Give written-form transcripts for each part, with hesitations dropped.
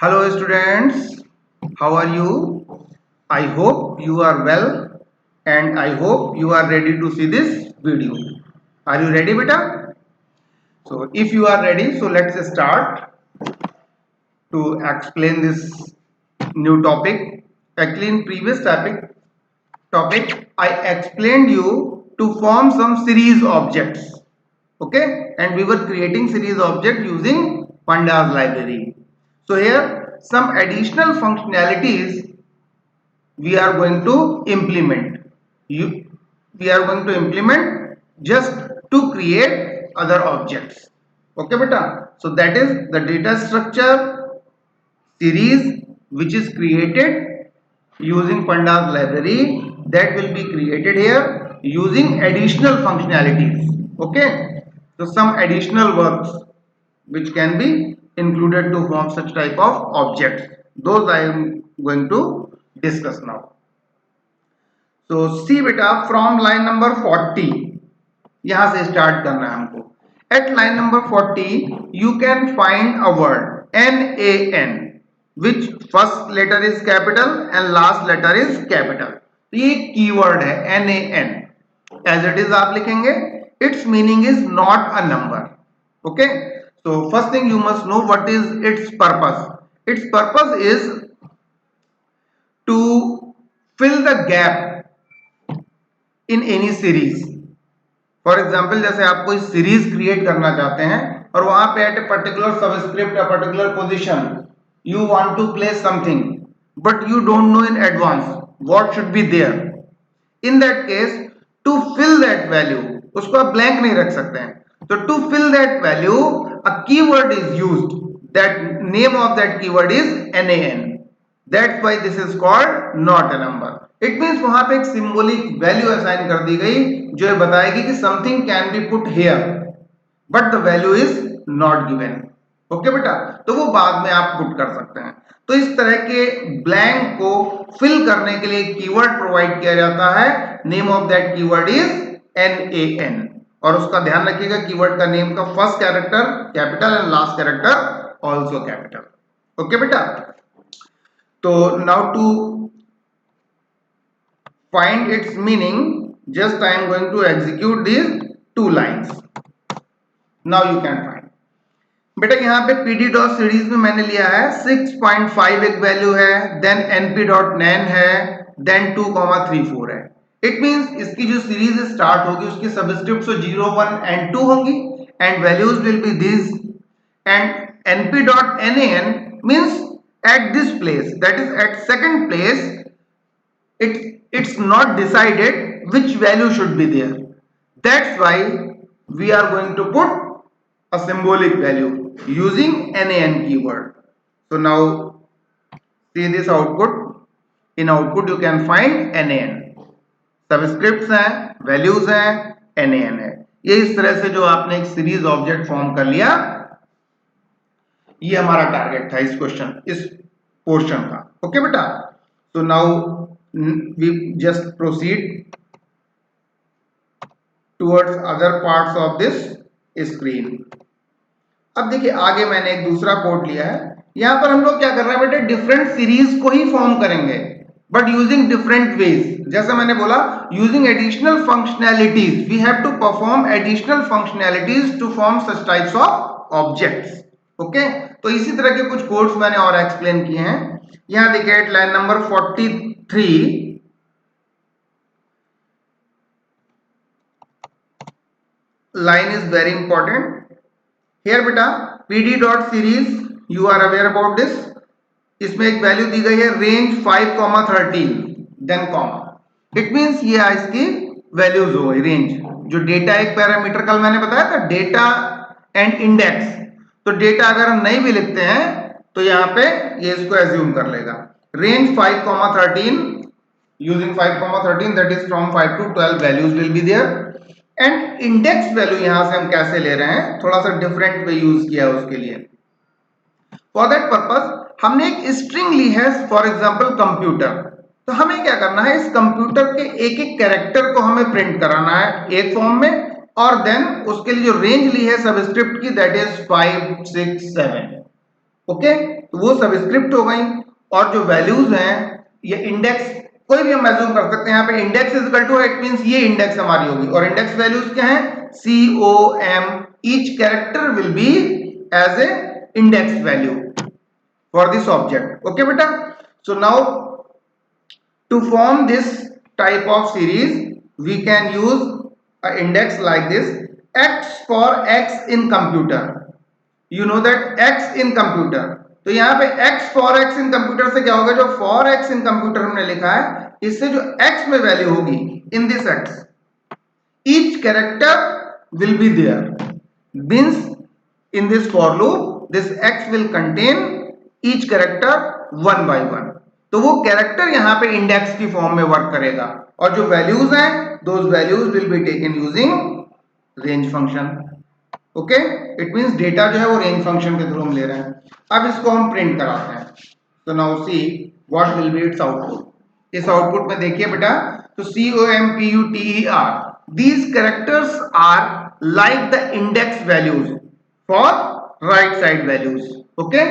Hello students, how are you? I hope you are well and I hope you are ready to see this video. Are you ready beta? So if you are ready, so let's start to explain this new topic. Actually in previous topic I explained you to form some series objects. Okay, and we were creating series object using Pandas library. So here some additional functionalities we are going to implement. We are going to implement just to create other objects. Okay beta, so that is the data structure series which is created using Pandas library, that will be created here using additional functionalities. Okay, so some additional works which can be included to form such type of objects, those I am going to discuss now. So see beta, from line number 40 यहाँ से start करना है हमको. At line number 40 you can find a word NaN which first letter is capital and last letter is capital. ये keyword है NaN. As it is आप लिखेंगे, its meaning is not a number. Okay, so first thing you must know what is its purpose. Its purpose is to fill the gap in any series. For example जैसे आप कोई series create करना चाहते हैं और वहां पे at a particular subscript या particular position you want to place something but you don't know in advance what should be there. In that case to fill that value, उसको आप ब्लैंक नहीं रख सकते हैं. तो to fill that value a keyword is used, that name of that keyword is NaN. That's why this is called not a number. It means वहां पे एक सिंबॉलिक वैल्यू असाइन कर दी गई जो ये बताएगी कि something can be put here but the value is not given. Okay बेटा, तो वो बाद में आप पुट कर सकते हैं. तो इस तरह के ब्लैंक को फिल करने के लिए कीवर्ड प्रोवाइड किया जाता है. Name of that keyword is NaN. और उसका ध्यान रखिएगा, कीवर्ड का नेम का first character capital and last character also capital. Okay बेटा, तो now to find its meaning, just I am going to execute these two lines. Now you can find. बेटा यहाँ पे pd.series में मैंने लिया है 6.5 एक वैल्यू है, देन np.nan है, देन 2,34 है. इट मींस इसकी जो सीरीज स्टार्ट होगी उसकी सबस्क्रिप्ट 0, 1 एंड 2 होंगी and values will be this. And np.nan means at this place, that is at second place, it's not decided which value should be there. That's why we are going to put a symbolic value using NaN keyword. So now see this output. In output you can find NaN. Subscripts हैं, values हैं, NaN है. ये इस तरह से जो आपने एक सीरीज ऑब्जेक्ट फॉर्म कर लिया, ये हमारा टारगेट था इस क्वेश्चन, इस पोर्शन का. ओके बेटा, so now we just proceed towards other parts of this screen. अब देखिए आगे मैंने एक दूसरा कोड लिया है. यहां पर हम लोग क्या कर रहे हैं बेटे, डिफरेंट सीरीज को ही फॉर्म करेंगे बट यूजिंग डिफरेंट वेज. जैसा मैंने बोला, using additional functionalities, we have to perform additional functionalities to form such types of objects. Okay, तो इसी तरह के कुछ कोड्स मैंने और एक्सप्लेन किए हैं. यहां देखिए line number 43 line is very important. Here beta pd.series, you are aware about this. इसमें एक वैल्यू दी गई है range 5,13 then comma. It means ये इसकी वैल्यूज हो गई रेंज. जो डेटा एक पैरामीटर कल मैंने बताया था, डेटा एंड इंडेक्स. तो डेटा अगर हम नहीं भी लिखते हैं तो यहाँ पे ये इसको एज्यूम कर लेगा. Range 5,13 using 5,13 that is from 5 to 12 values will be there. And index value यहां से हम कैसे ले रहे हैं, थोड़ा सा डिफरेंट वे यूज किया है उसके लिए. फॉर दैट पर्पस हमने एक स्ट्रिंग ली है, फॉर एग्जांपल कंप्यूटर. तो हमें क्या करना है, इस कंप्यूटर के एक एक कैरेक्टर को हमें प्रिंट कराना है एक फॉर्म में, और देन उसके लिए जो रेंज ली है सबस्क्रिप्ट की, दैट इज 5, 6, 7. ओके, तो वो सबस्क्रिप्ट हो गई। और जो वैल्यूज हैं ये इंडेक्स कोई भी हम एज्यूम कर सकते हैं। यहाँ पे index is equal to, it means ये इंडेक्स हमारी होगी। और इंडेक्स वैल्यूज क्या है? COM, each character will be as a index value for this object. Okay बेटा, so now to form this type of series we can use an index like this, x for x in computer, you know that x in computer। तो यहाँ पे x for x in computer से क्या होगा? जो for x in computer हमने लिखा है इससे जो x में वैल्यू होगी in this x, each character will be there, means in this for loop this x will contain each character one by one। तो वो कैरेक्टर यहाँ पे इंडेक्स की फॉर्म में वर्क करेगा और जो वैल्यूज हैं those values will be taken using range function. Okay, it means data जो है वो रेंज फंक्शन के थ्रू हम ले रहे हैं। अब इसको हम प्रिंट कराते हैं। तो now see what will be it's output. इस आउटपुट में देखिए बेटा, तो COMPUTER, these characters are like the index values for right side values। Okay,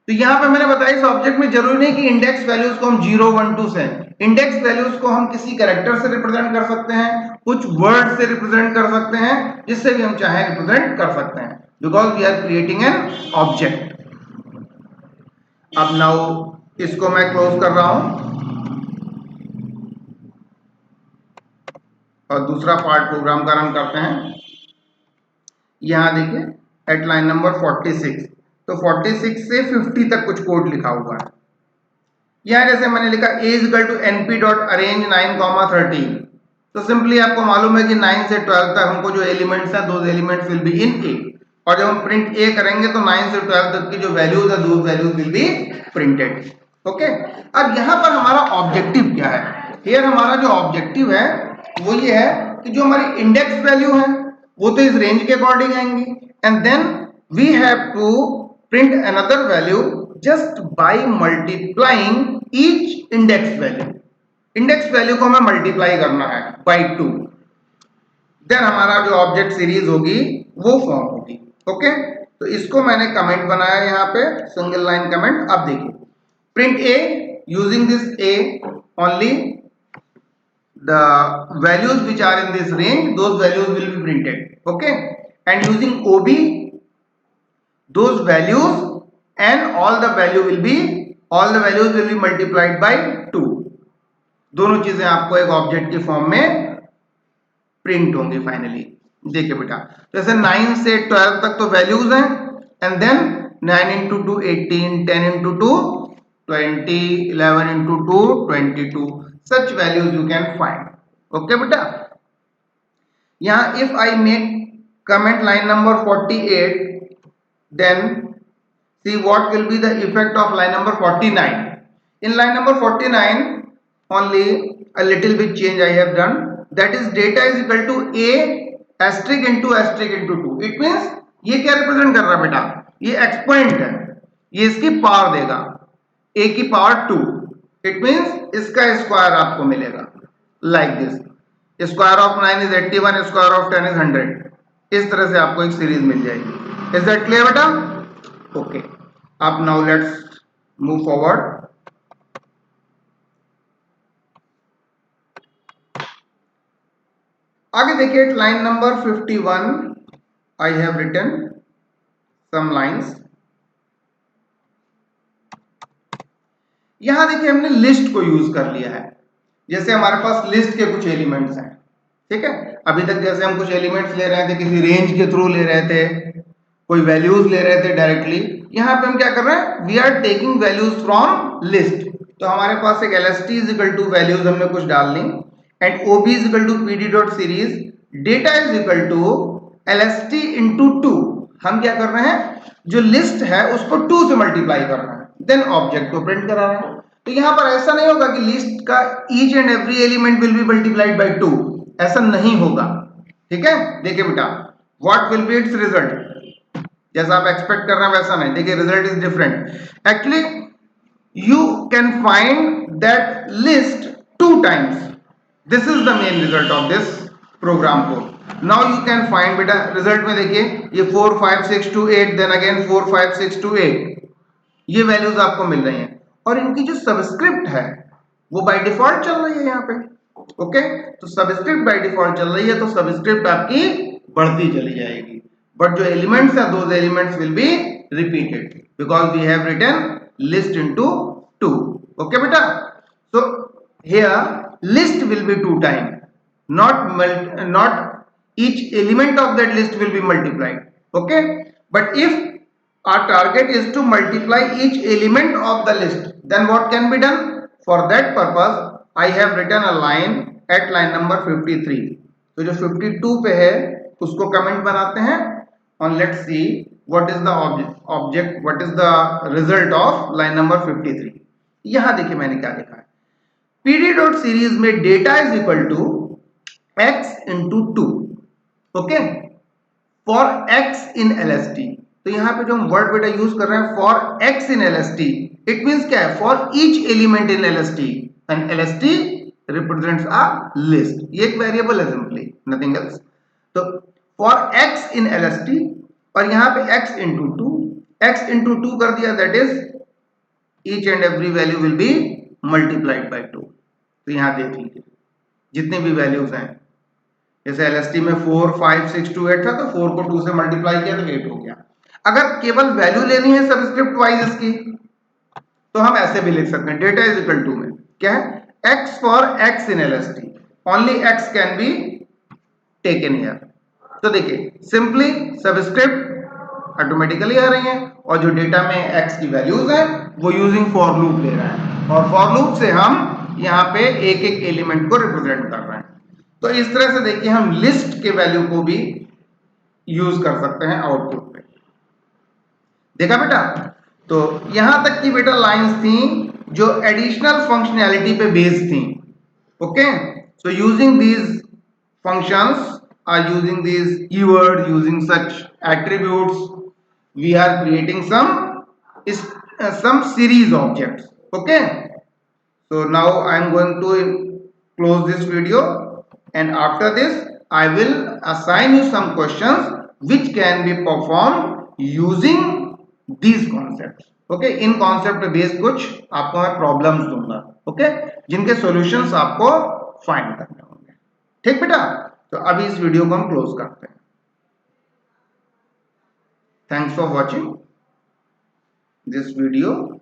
तो यहां पे मैंने बताया इस ऑब्जेक्ट में जरूरी नहीं कि इंडेक्स वैल्यूज को हम 0 1 2 से, इंडेक्स वैल्यूज को हम किसी कैरेक्टर से रिप्रेजेंट कर सकते हैं, कुछ वर्ड से रिप्रेजेंट कर सकते हैं, जिससे भी हम चाहे रिप्रेजेंट कर सकते हैं, because we are creating an object. अब नाउ इसको मैं क्लोज कर रहा हूं और दूसरा पार्ट प्रोग्राम का रन करते हैं। यहां देखिए एट लाइन नंबर 46, तो 46 से 50 तक कुछ कोड लिखा हुआ है। यहां जैसे मैंने लिखा a is equal to np.arrange 9,13, तो सिंपली आपको मालूम है कि 9 से 12 तक हमको जो एलिमेंट्स हैं those elements will be in a, और जब हम प्रिंट a करेंगे तो 9 से 12 तक की जो वैल्यूज है those values will be printed. Okay, अब यहां पर हमारा ऑब्जेक्टिव क्या है? हियर हमारा जो ऑब्जेक्टिव है वो ये है कि जो हमारी इंडेक्स वैल्यू है वो तो इस रेंज के अकॉर्डिंग आएंगी, and then we have to print another value just by multiplying each index value. Index value को हमें मल्टीप्लाई करना है बाय 2, देन हमारा जो ऑब्जेक्ट सीरीज होगी वो फॉर्म होगी। ओके, तो इसको मैंने कमेंट बनाया यहाँ पे, सिंगल लाइन कमेंट। अब देखिए, print a using this a only the values which are in this range, those values will be printed। okay, and using ob those values and all the values will be multiplied by 2। दोनों चीजें आपको एक object की form में print होंगी finally. देखिए बेटा, जैसे 9 से 12 तक तो वैल्यूज हैं, and then 9 into 2 18, 10 into 2 20, 11 into 2 22, such values you can find। Okay बेटा, यहाँ if I make comment line number 48, then see what will be the effect of line number 49। in line number 49 only a little bit change I have done, that is data is equal to a asterisk into 2। it means ये क्या represent कर रहा है बेटा? ये exponent है, ये इसकी पावर देगा a की पावर 2। इट मींस इसका स्क्वायर आपको मिलेगा like this, square of 9 is 81, square of 10 is 100। इस तरह से आपको एक सीरीज मिल जाएगी। इज दैट क्लियर बेटा? ओके, अब नाउ लेट्स मूव फॉरवर्ड। आगे देखिए line number 51 I have written some lines. यहां देखिए हमने लिस्ट को यूज कर लिया है। जैसे हमारे पास लिस्ट के कुछ एलिमेंट्स हैं, ठीक है, अभी तक जैसे हम कुछ एलिमेंट्स ले रहे थे किसी रेंज के थ्रू ले रहे थे, कोई वैल्यूज ले रहे थे डायरेक्टली, यहां पे हम क्या कर रहे हैं? We are taking values from list. तो हमारे पास एक lst is equal to values हमने कुछ डाल ली, and ob is equal to pd dot series, data is equal to lst into 2। हम क्या कर रहे हैं? जो लिस्ट है उसको 2 से मल्टीप्लाई कर रहे हैं, देन ऑब्जेक्ट को प्रिंट करा रहे हैं। तो यहां पर ऐसा नहीं होगा कि लिस्ट का each and every element will be multiplied by 2, ऐसा नहीं होगा। ठीक है, देखिए बेटा, what will be it's result? जैसा आप एक्सपेक्ट कर रहे हैं वैसा नहीं, देखिए result is different. Actually you can find that list 2 times। this is the main result of this program code। now you can find बेटा रिजल्ट में देखिए ये 4 5 6 2 8, then again 4 5 6 2 8, ये वैल्यूज आपको मिल रही हैं और इनकी जो सबस्क्रिप्ट है वो बाय डिफॉल्ट चल रही है यहाँ पे। ओके, तो सबस्क्रिप्ट बाय डिफॉल्ट चल रही है तो सबस्क्रिप्ट आपकी बढ़ती चली जाएगी, बट जो एलिमेंट्स है those elements will be repeated because we have written list into 2। Okay बेटा, so here list will be 2 time, not each element of that list will be multiplied. Okay, but if our target is to multiply each element of the list, then what can be done? For that purpose I have written a line at line number 53। तो जो 52 पे है उसको comment बनाते हैं on let's see what is the what is the result of line number 53। यहां देखिए मैंने क्या लिखा है, pd डॉट सीरीज में data is equal to x into 2। Okay, for x in LST, तो यहां पे जो हम वर्ड बेटा यूज कर रहे हैं for x in LST, it means क्या है, for each element in LST and LST represents a list. ये एक वेरिएबल है सिंपली, नथिंग एल्स। तो फॉर x इन LST और यहां पे x इंटू 2, x इंटू 2 कर दिया, that is each and every value will be multiplied by 2। तो यहां देख लीजिए जितनी भी वैल्यूज हैं, जैसे LST में 4 5 6 2 8 था तो 4 को 2 से मल्टीप्लाई किया तो 8 हो गया। अगर केवल वैल्यू लेनी है सबस्क्रिप्ट वाइज इसकी तो हम ऐसे भी लिख सकते हैं, डेटा इज इक्वल टू में क्या है, x for x in LST, only x can be taken here. तो देखिए सिंपली सबस्क्रिप्ट ऑटोमेटिकली आ रही हैं और जो डेटा में x की वैल्यूज है वो यूजिंग फॉर लूप ले रहा है और फॉर लूप से हम यहाँ पे एक एक एलिमेंट को रिप्रेजेंट कर रहे हैं। तो इस तरह से देखिए हम लिस्ट के वैल्यू को भी यूज कर सकते हैं आउटपुट पे। देखा बेटा, तो यहां तक की बेटा लाइंस थी जो एडिशनल फंक्शनैलिटी पे बेस्ड थी। Okay, so using these functions are using these keywords, using such attributes, we are creating some series objects. Okay, so now I am going to close this video and after this I will assign you some questions which can be performed using these concepts. Okay, in concept पे based कुछ आपको मैं problems दूंगा, okay, जिनके solutions आपको find करने होंगे। ठीक बेटा, तो अभी इस वीडियो को हम क्लोज करते हैं। Thanks for watching this video.